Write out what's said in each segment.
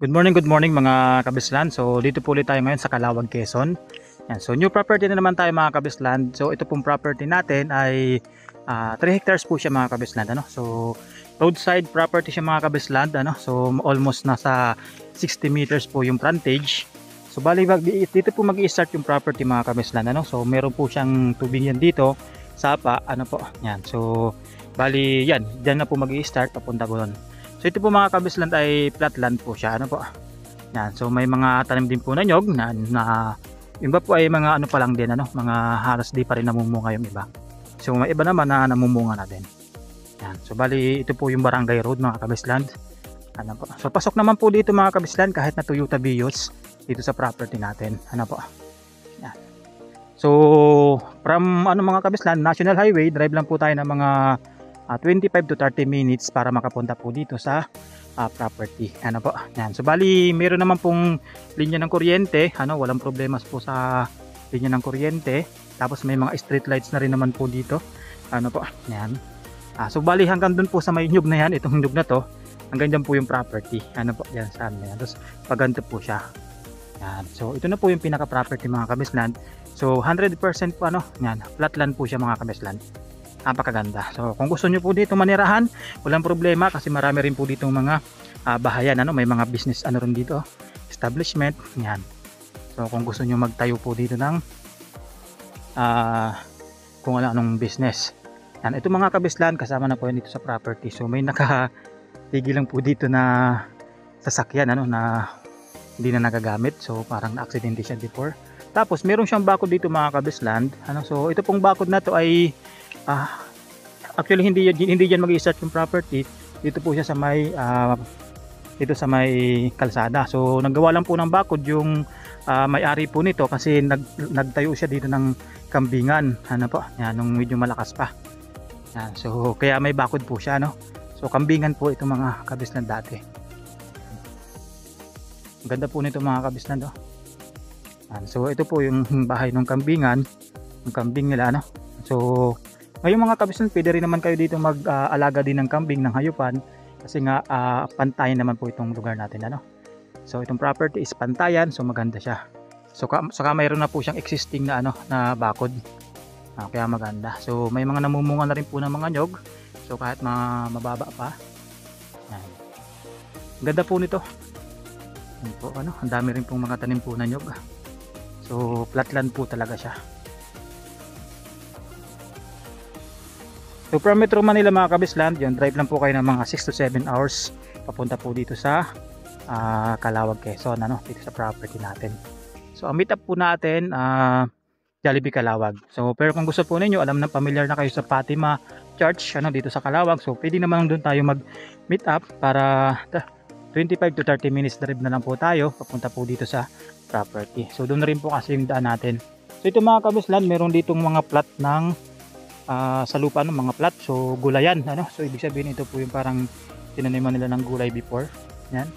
Good morning mga kabislan. So dito po ulit tayo ngayon sa Calawag, Quezon. Yan. So new property na naman tayo mga kabislan. So ito pong property natin ay 3 hectares po siya mga kabislan. Ano? So roadside property siya mga kabislan. Ano? So almost nasa 60 meters po yung frontage. So bali dito po mag-i-start yung property mga kabislan. Ano? So meron po siyang tubig yan dito. Sapa, ano po. Yan. So bali yan, diyan na po mag-i-start papunta po doon. So ito po mga kabisland ay flatland po siya. Ano po? Yan. So may mga tanim din po na nyog na iba po ay mga ano pa lang din, ano, mga halos di pa rin namumunga yung iba. So may iba naman na namumunga na din. Yan. So bali ito po yung Barangay Road mga kabisland. Ano po? So pasok naman po dito mga kabisland kahit na Toyota Vios dito sa property natin. Ano po? Yan. So from ano mga kabisland, National Highway, drive lang po tayo ng mga 25 to 30 minutes para makapunta po dito sa property. Ano po? Yan. So bali, meron naman pong linya ng kuryente, ano, walang problema po sa linya ng kuryente. Tapos may mga street lights na rin naman po dito. Ano po? Yan. So bali hanggang dun po sa may nyug na yan, itong nyug na to, hanggang dyan po yung property. Ano po? Yan sa amin. Tapos paganto po siya. Yan. So ito na po yung pinaka property mga kabisland. So 100% po ano, yan, flatland po siya mga kabisland. Napakaganda. So kung gusto nyo po dito manirahan, walang problema kasi marami rin po dito mga bahayan, ano, may mga business ano rin dito, establishment, yan. So kung gusto nyo magtayo po dito ng kung anong business. Yan, ito mga kabislan kasama na po yan dito sa property. So may nakatigil lang po dito na sasakyan, ano, na hindi na nagagamit. So parang na-aksidente siya before. Tapos meron siyang bakod dito mga kabisland, ano, so ito pong bakod na to ay actually hindi diyan mag-i-start yung property. Dito po siya sa may dito sa may kalsada. So naggawa lang po ng bakod yung may-ari po nito kasi nagtayo siya dito ng kambingan, ano po, yan, nung medyo malakas pa. Yan, so kaya may bakod po siya, no. So kambingan po ito mga kabislan dati. Ang ganda po nito mga kabislan, no. Yan, so ito po yung bahay ng kambingan, yung kambing nila, no. So ngayon mga kabislan, pwede rin naman kayo dito mag-alaga din ng kambing, ng hayupan kasi nga pantayan naman po itong lugar natin, ano. So itong property is pantayan, so maganda siya. So saka mayroon na po siyang existing na ano na bakod. Kaya maganda. So may mga namumunga na rin po ng mga nyog. So kahit mababa pa. Yan. Ganda po nito. Yan po, ano, ang dami rin pong mga tanim po na nyog. So flatland po talaga siya. So from Metro Manila mga kabisland, yun, drive lang po kayo ng mga 6 to 7 hours papunta po dito sa Calawag, Quezon, ano, dito sa property natin. So ang meet up po natin Jollibee Calawag. So pero kung gusto po ninyo, alam na familiar na kayo sa Fatima Church, ano, dito sa Calawag, so pwede naman doon tayo mag meet up para 25 to 30 minutes drive na lang po tayo papunta po dito sa property. So doon na rin po kasi yung daan natin. So ito mga kabisland, meron ditong mga plot ng sa lupa, no, mga plat, so gulayan, ano, so ibig sabihin ito po yung parang tinaniman nila ng gulay before, yan.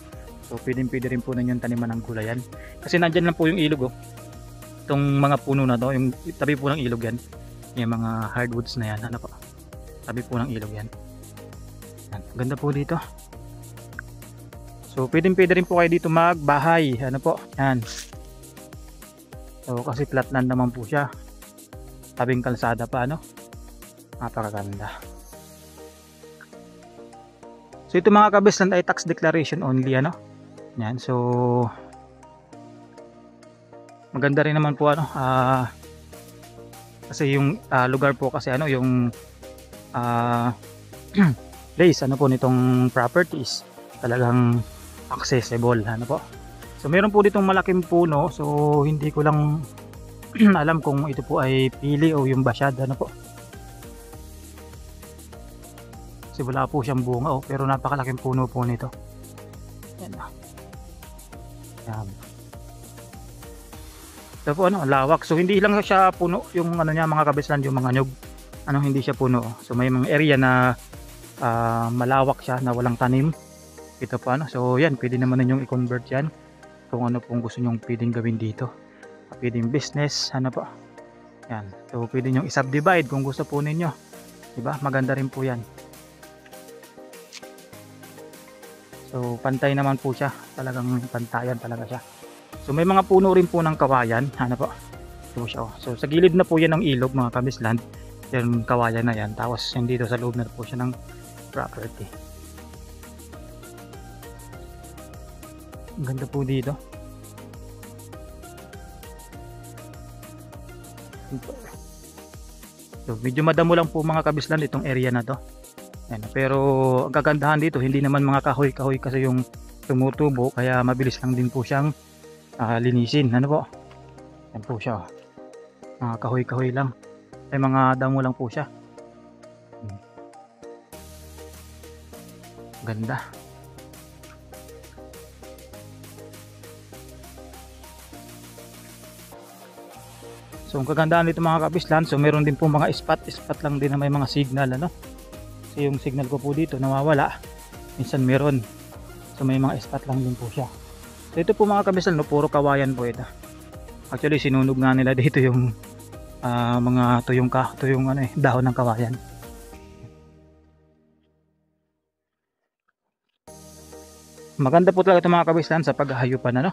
So pwede rin po na yung taniman ng gulayan kasi nandyan lang po yung ilog, oh, itong mga puno na to, yung tabi po ng ilog yan, yung mga hardwoods na yan, ano po, tabi po ng ilog yan, yan. Ganda po dito. So pwede rin po kayo dito magbahay, ano po, yan. So kasi flatland naman po siya, tabing kalsada pa, ano. Napakaganda. So ito mga kabisland ay tax declaration only, ano. Yan, so maganda rin naman po, ano, kasi yung lugar po kasi, ano, yung place, ano po, nitong properties talagang accessible, ano po. So meron po ditong malaking puno, so hindi ko lang alam kung ito po ay pili o yung basyad, ano po. Kasi wala po siyang bunga, oh, pero napakalaking puno po nito. Yan. Yan. Ito po, ano, lawak. So hindi lang siya puno yung ano niya mga kabislan, yung mga nyug. Ano, hindi siya puno. Oh. So may mga area na malawak siya na walang tanim. Ito po, ano. So yan, pwede naman ninyong i-convert yan kung ano pong gusto nyong pwedeng gawin dito. Pwedeng business, ano po. Yan. So pwede nyong i-subdivide kung gusto po ninyo. Diba? Maganda rin po yan. So pantay naman po siya, talagang pantayan talaga siya. So may mga puno rin po ng kawayan, ano po. So, siya, oh. So sa gilid na po yan ng ilog mga kabisland, yung kawayan na yan. Tapos yung dito sa loob na po siya ng property. Ang ganda po dito. So medyo madamo lang po mga kabisland itong area na to. Ayan, pero ang kagandahan dito, hindi naman mga kahoy-kahoy kasi yung tumutubo, kaya mabilis lang din po siyang linisin. Ano po? Ayan po siya. Mga kahoy-kahoy lang. Ay mga damo lang po siya. Ganda. So ang kagandahan dito mga kabisland, so meron din po mga spot lang din na may mga signal, ano. So yung signal ko po dito nawawala, minsan meron. So may mga spot lang din po siya. So ito po mga kabisland, no, puro kawayan po ito. Actually sinunog nga nila dito yung mga tuyong dahon ng kawayan. Maganda po talaga ito mga kabisland sa paghahayupan, ano.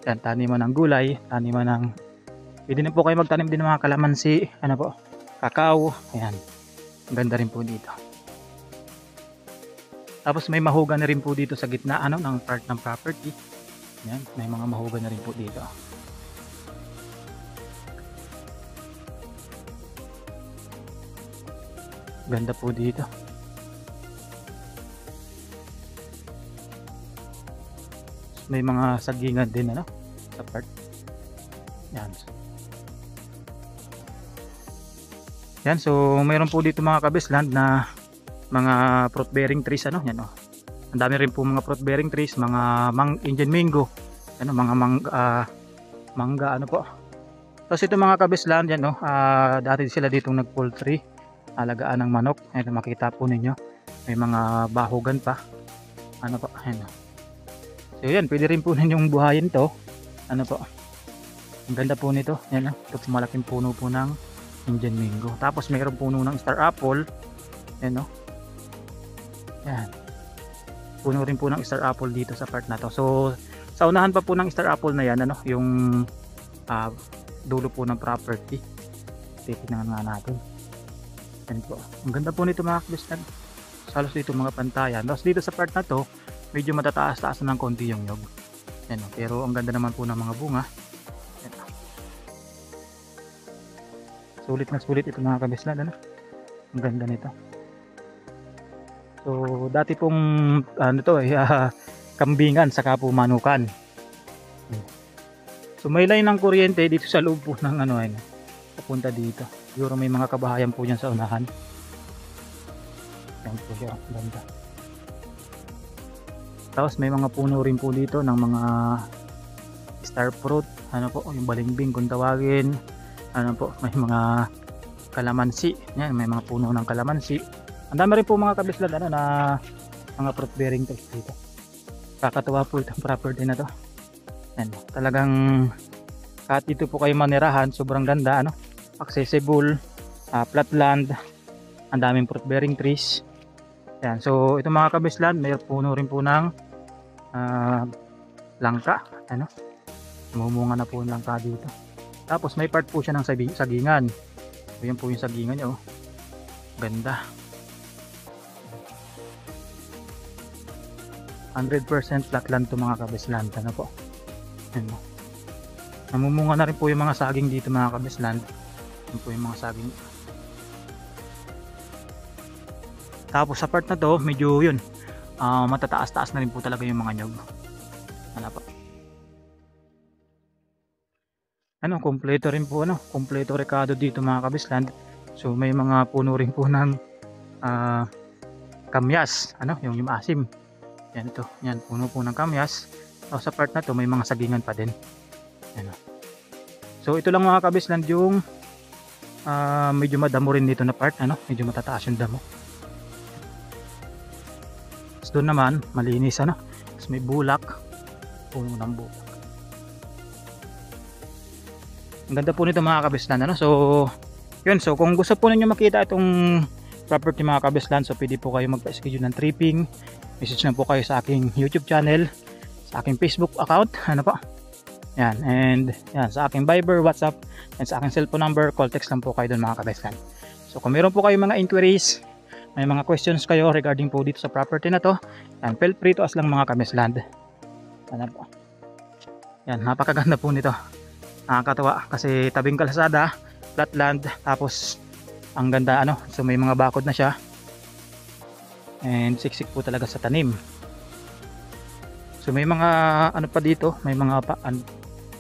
Yan, taniman ng gulay, taniman ng, pwede na po kayo magtanim din ng mga kalamansi, ano po, kakao. Ayan, ganda rin po dito. Tapos may mahugan na rin po dito sa gitna, ano, ng part ng property. Ayan, may mga mahugan na rin po dito. Ganda po dito. May mga sagingan din, ano, sa part. Yan. Yan, so mayroon po dito mga kabisland na mga fruit bearing trees, ano, yan, oh. Ang dami rin po mga fruit bearing trees, mga Indian mango, ano, mga mangga, ano po. Tapos ito mga kabisland, yan, oh, dati sila ditong nag-poultry, alagaan ng manok. Ayan, makita po ninyo, may mga bahugan pa, ano po, ayan, oh. So yan, pwede rin po ninyong buhayin to, ano po. Ang ganda po nito, yan, oh. Ito malaking puno po ng Indian mango. Tapos mayroon puno ng star apple, yan, oh. Yan, puno rin po ng star apple dito sa part na to. So sa unahan pa po ng star apple na yan, ano, yung dulo po ng property. Titignan nga natin. Yan po, ang ganda po nito mga kabisland. Halos dito mga pantayan. Tapos dito sa part na to, medyo matataas-taas ng konti yung nyog. Yan, oh. Pero ang ganda naman po ng mga bunga. Yan, oh. Sulit na sulit ito mga kabisland, ano? Ang ganda nito. So dati pong ano to, kambingan saka po manukan. So may line ng kuryente dito sa loob po ng ano, ayun, papunta dito. Siguro may mga kabahayan po diyan sa unahan. Yan po siya, ganda. Tapos may mga puno rin po dito ng mga star fruit, ano po, yung balimbing kung tawagin. Ano po, may mga kalamansi. Yan, may mga puno ng kalamansi. Ang dami rin po mga kabisland, ano, na mga fruit bearing trees dito. Kakatuwa po itong property na to. Yan, talagang kahit dito po kayo manirahan, sobrang ganda, ano, accessible, flat land, ang daming fruit bearing trees. Yan, so itong mga kabisland, may puno rin po ng langka, ano, mumunga na po ng langka dito. Tapos may part po siya ng sagingan. So yan po yung sagingan niya, oh. Ganda. 100% flat land to mga kabisland, ano po. Yan, oh. Namumunga na rin po yung mga saging dito mga kabisland. Yan po yung mga saging. Tapos sa part na to, medyo yun, matataas-taas na rin po talaga yung mga nyog. Ano po. Ano, kompleto rin po, ano, kompleto rekado dito mga kabisland. So may mga puno rin po ng kamyas, ano, yung asim. Yan, ito, yan, puno po ng kamyas. So sa part na to, may mga sagingan pa din. Yan. So ito lang mga kabisland yung medyo madamo rin dito na part, ano, medyo matataas yung damo. Tapos doon naman, malinis, ano, tapos may bulak, puno ng bulak. Ang ganda po nito mga kabisland, ano. So yun, so kung gusto po ninyo makita itong property mga kabisland, so pwede po kayo magpa-schedule ng tripping. message lang po kayo sa aking YouTube channel, sa aking Facebook account, ano po. Yan, and yan, sa aking Viber, WhatsApp, and sa aking cellphone number, call text lang po kayo doon mga kabeslan. So kung meron po kayo mga inquiries, may mga questions kayo regarding po dito sa property na to, yan, feel free to ask lang mga kabeslan. Ano po. Yan, napakaganda po nito. Nakakatawa kasi tabing kalsada, flat land, tapos ang ganda ano, so may mga bakod na siya. And siksik po talaga sa tanim. So may mga ano pa dito, may mga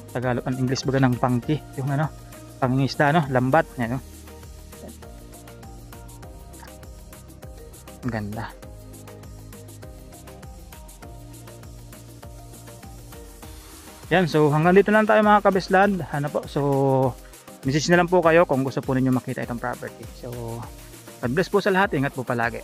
Tagalog ang English baga ng pangki, yung ano, pangingisda ano, lambat, yan, no? Ang ganda. Yan, so hanggang dito lang tayo mga kabisland. Ano po, so message na lang po kayo kung gusto po ninyo makita itong property. So God bless po sa lahat, ingat po palagi.